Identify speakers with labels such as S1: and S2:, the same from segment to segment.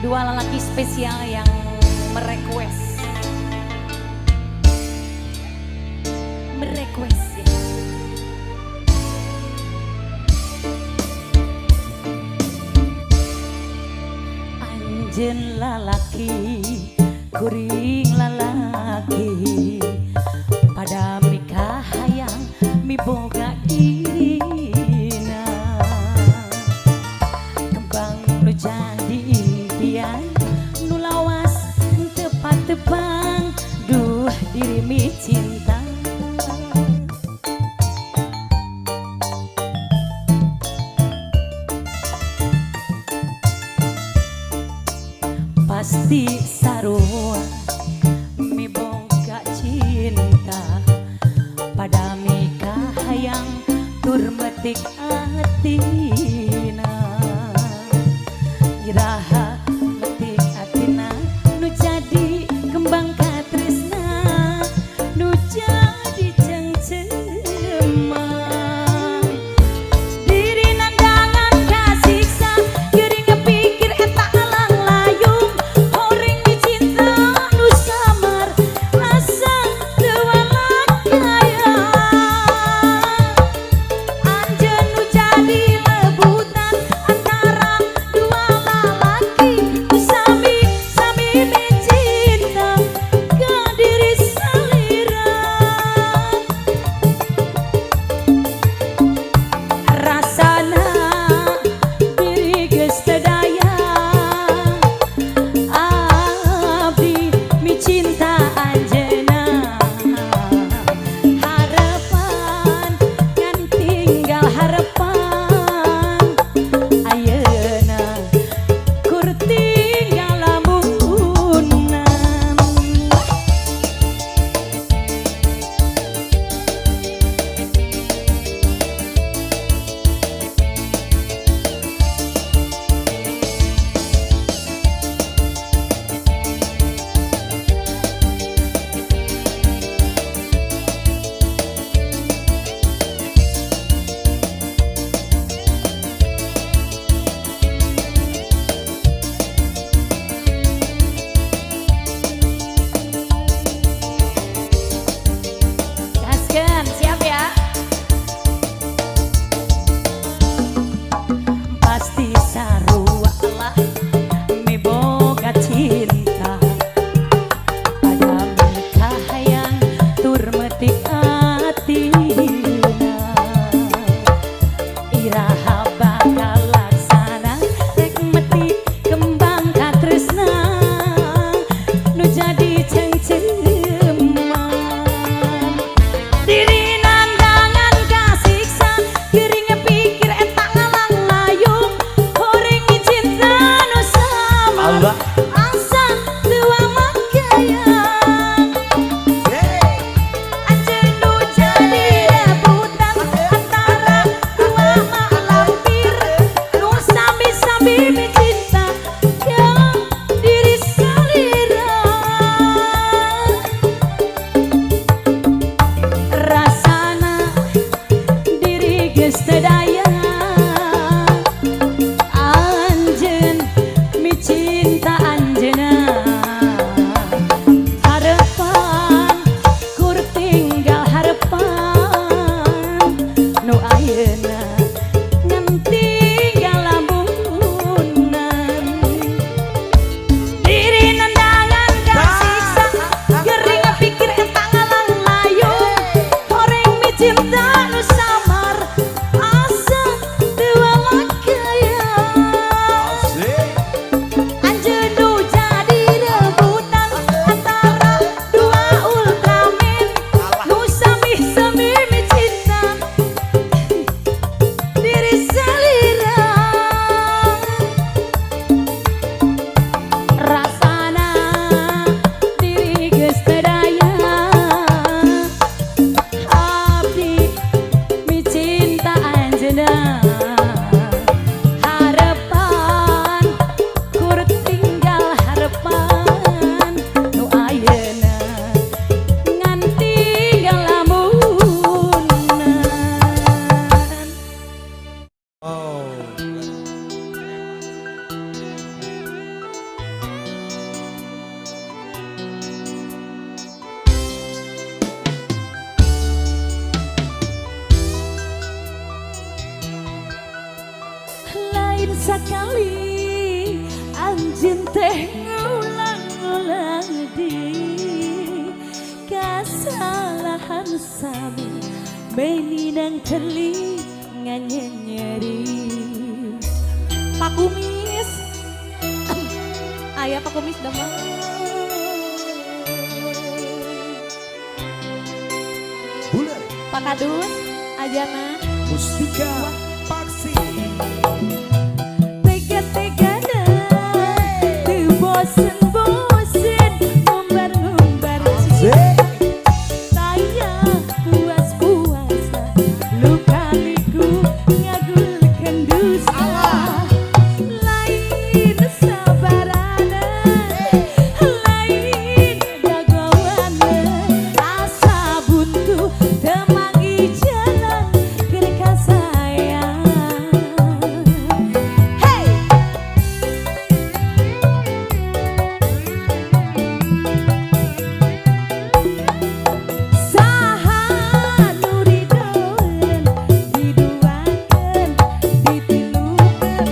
S1: dua lelaki spesial yang merequest ya. Anjen lalaki kuring lalaki pada mikah hayang miboga irina kembang nu jadi impian nu lawas tepat tepang duh diri mi cinta pasti sarua mi boga cinta pada mikah hayang tur metik atina iraha metik atina nu jadi kembang katresna nu jadi cengcema diri nandangan kasiksa geuring ngepikir eta alang layung horeng dicinta nu samar asa teu walak kaya anjeun nu jadi lebutan antara dua lalaki sekali anjing teh ngulang-ulang di kesalahan sami meninang telinga nyeri. Pak Kumis ayah Pak Kumis damang
S2: Bulan
S1: Pak Kadus Ajana
S2: Mustika Paksi
S1: tega-tegana teu bosen-bosen ngumbar-ngumbar saya puas-puasa luka-liku ngagulkeun dusta lain sabarana lain dagowana asa buntu temanggi jalan keur ka sayang. Hey! Saha nu didoen diduakeun ditilukeun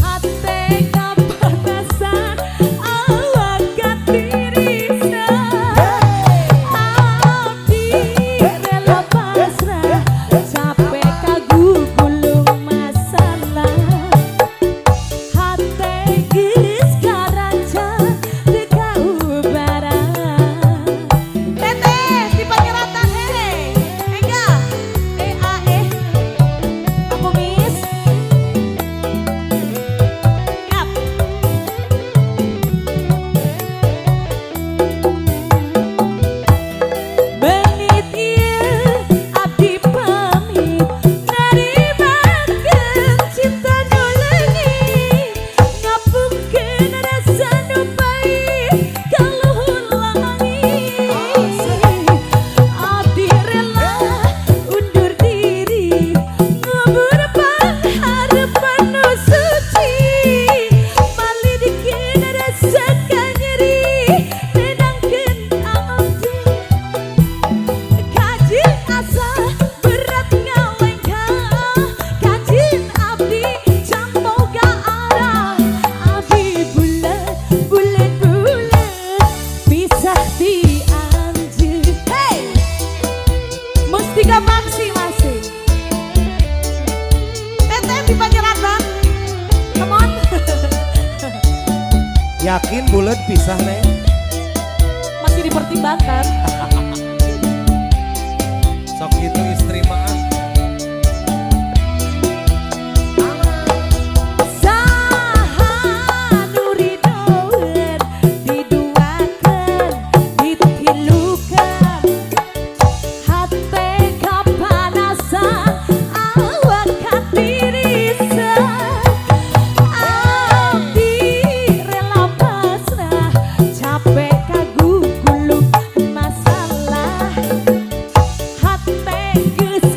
S1: hate kapanasan awak katirisan abdi rela pasrah capek kagugulung masalah hate geus karanca teu kaubaran. Teteh di Panyaratan hehe enggak Pak Kumis yap menit ieu abdi pamit narimakeun cinta nu leungit ngapungkeun rasa nu pait kaluhur langit abdi rela undur diri ngubur pangharapan nu suci malidikeun rasa kanyeri nenangkeun abdi kajin asa berat ngalengkah kajin abdi can boga arah abdi bulet pisah di anjeun. Hey! Mustika Paksi masih Teteh di Panyaratan come on.
S2: Yakin bulan pisah nih
S1: Masih dipertimbangkan.
S2: sok gitu istri mah
S1: Saha nu didoen diduakeun ditilukeun hate kapanasan awak katirisan abdi rela pasrah capek kagugulung masalah hate geus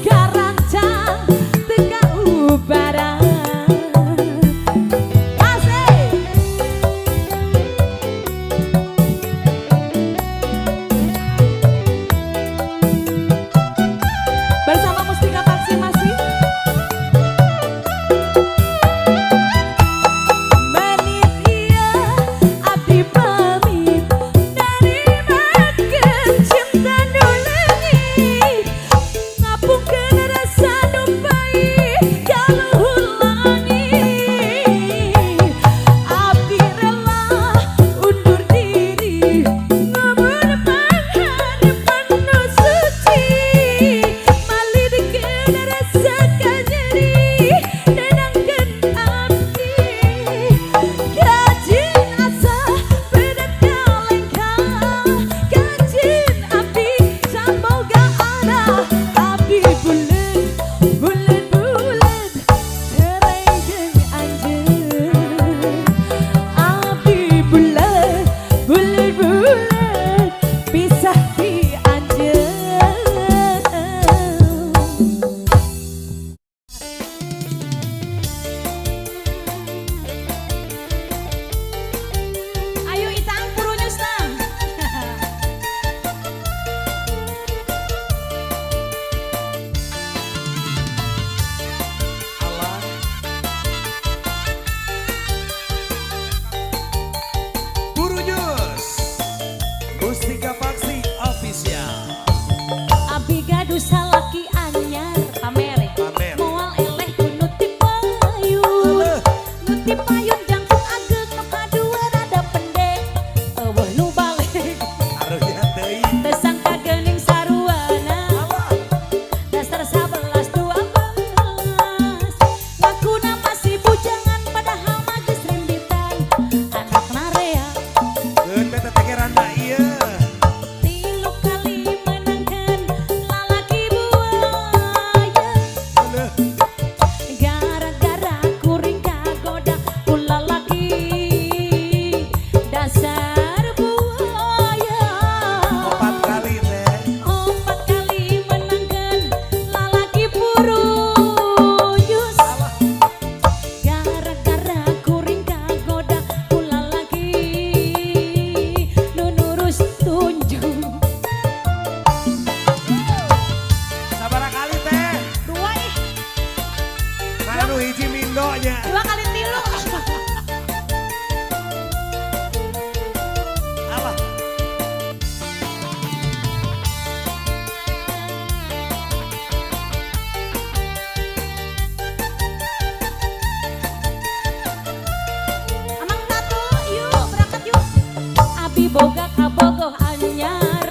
S1: tapi boga kabogoh anyar.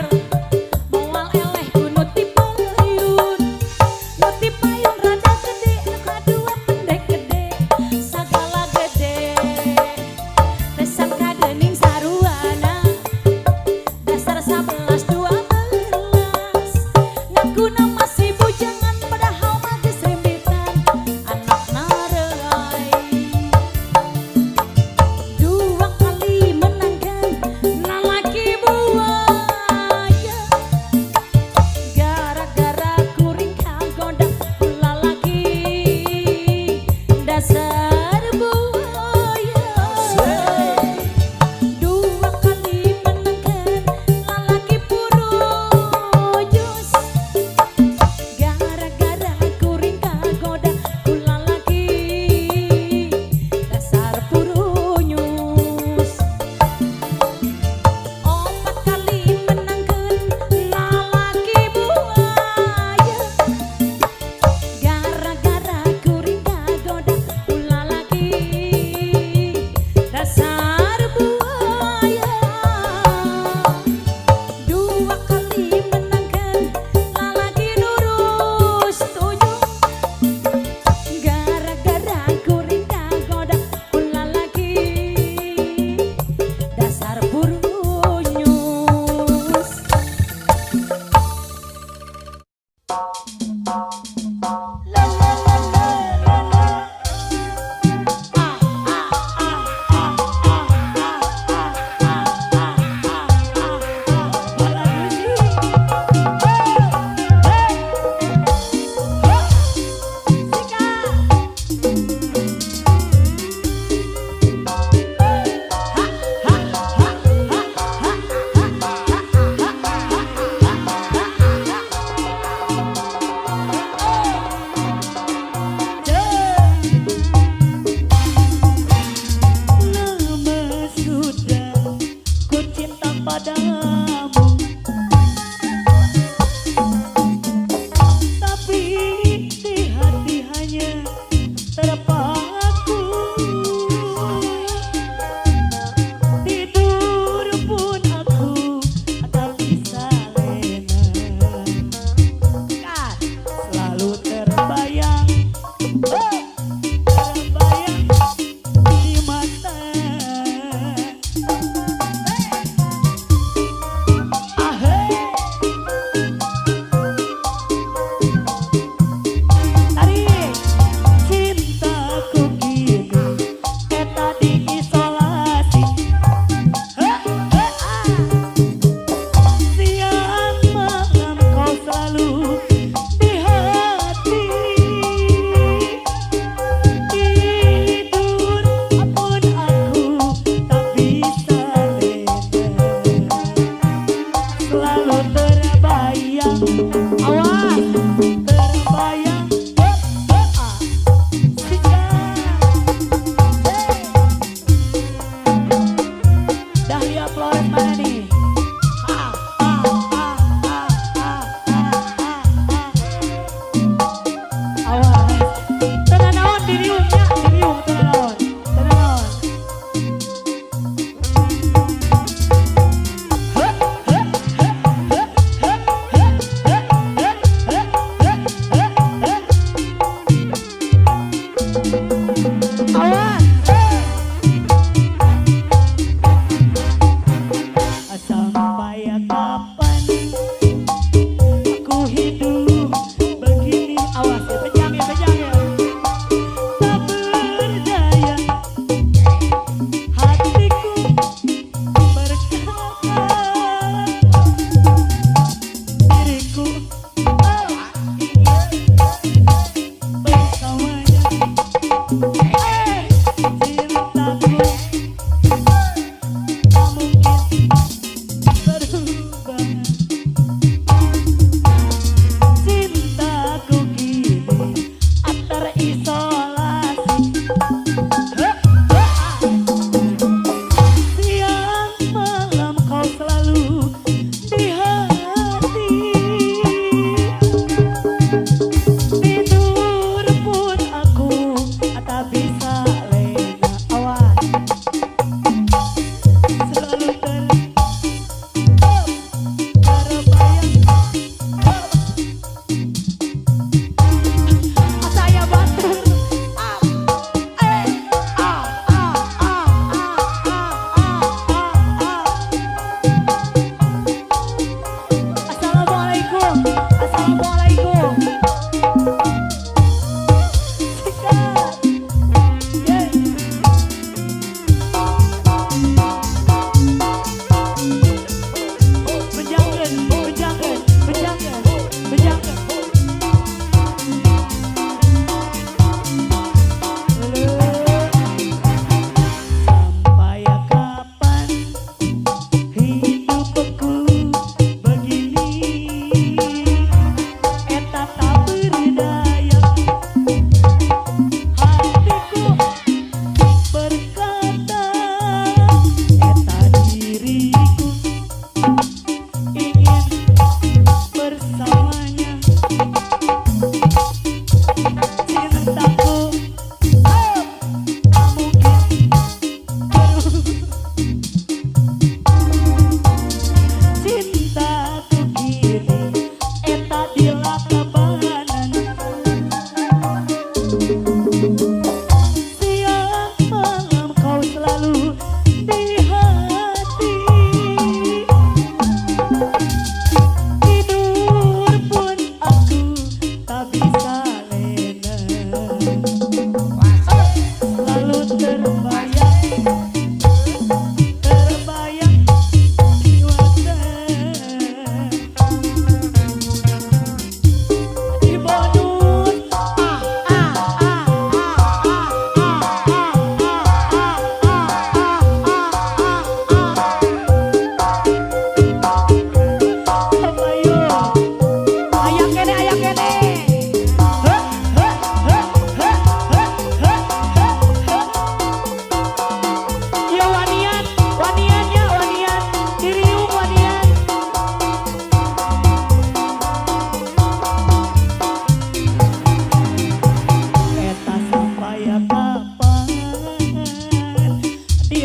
S1: Moal eleh ku nuti payun. Nuti payun rada gede, nu kadua pendek gede. Sagala gede. Resep kagening saruana. Dasar 11 12. Ngakuna masih bujangan padahal mah geus rimbitan. Anak nareai. Dua kali menangkan lalaki buah.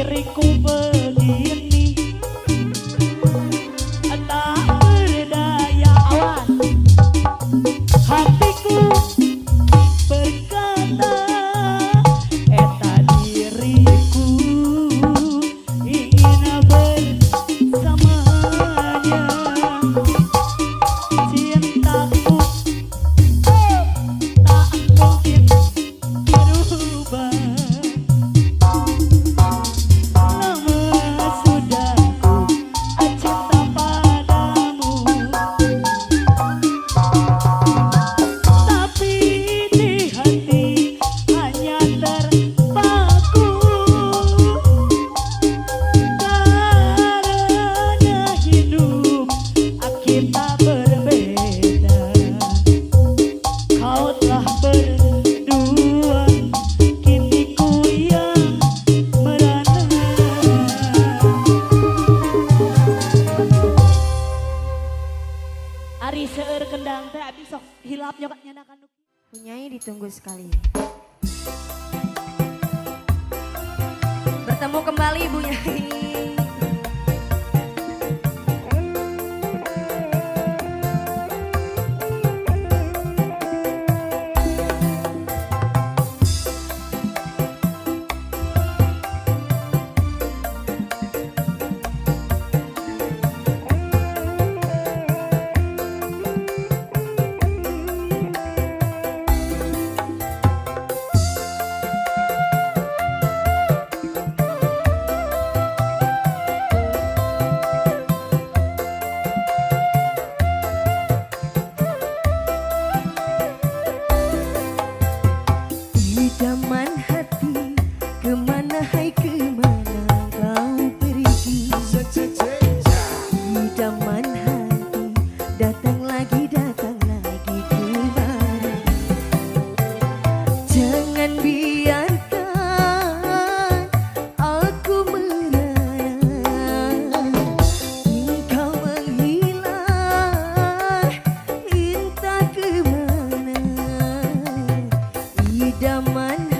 S3: diriku begini tak berdaya. Awas, hatiku berkata eta diriku ingin bersamanya. Cintaku tak mungkin berubah. Lama sudah ku cinta padamu, tapi di hati hanya terpaku karena hidup kita berbeda. Kau telah berdua, kini ku yang merana. Ari seueur kendang teh abis sok hilap nyokak nyanakan.
S1: Punyai ditunggu sekali. Bertemu kembali Ibu Nyai. Idaman hati, kemana hai kemana kau pergi. Idaman hati, datang lagi kemari. Jangan biarkan aku merana, engkau menghilang entah kemana. Idaman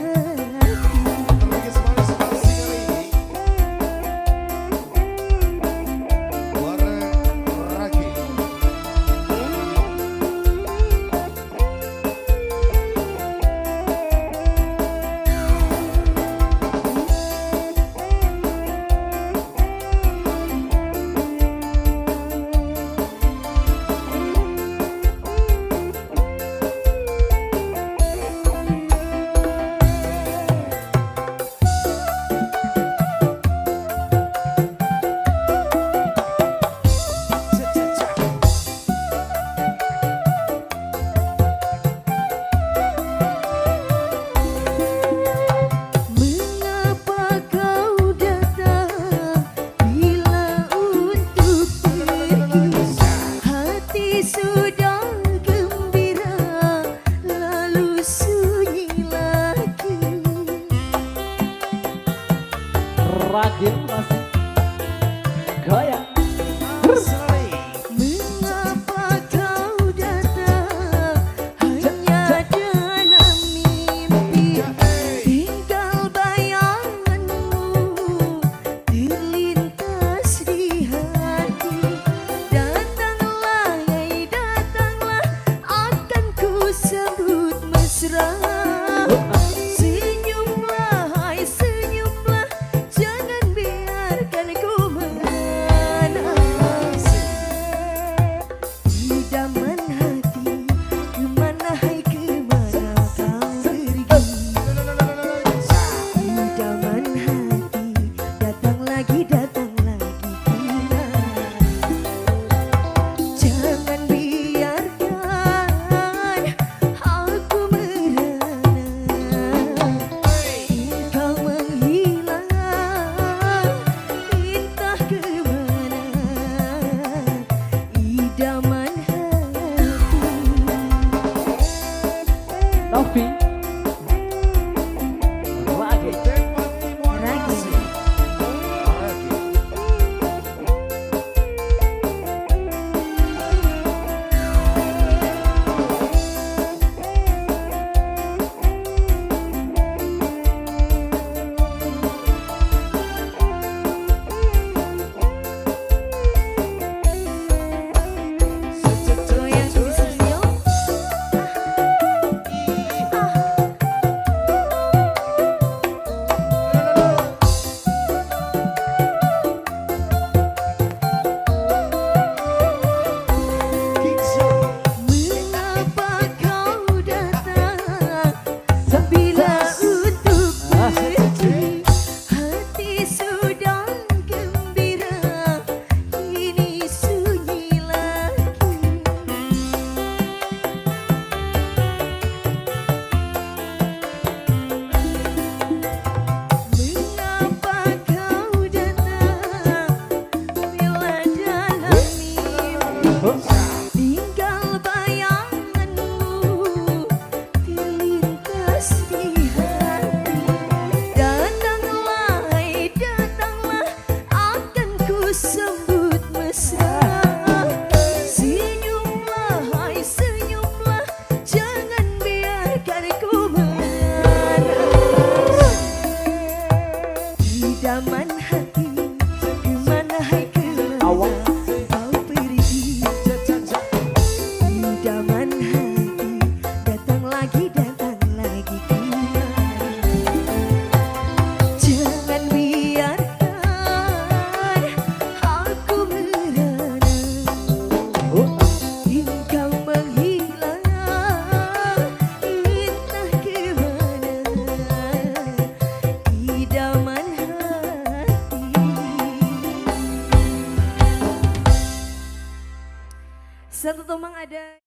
S3: Ragil masih goyang.
S1: mengapa kau datang hanya dalam mimpi, tinggal bayanganmu terlintas di hati. Datanglah, datanglah, akan ku sambut mesra. Senyumlah, hai senyumlah, jangan biarkan
S4: idaman hati, kemana hai kemana kau pergi. Idaman hati, datang lagi kemari. Jangan biarkan aku merana, engkau menghilang entah kemana. Idaman hati. Satu tomang ada.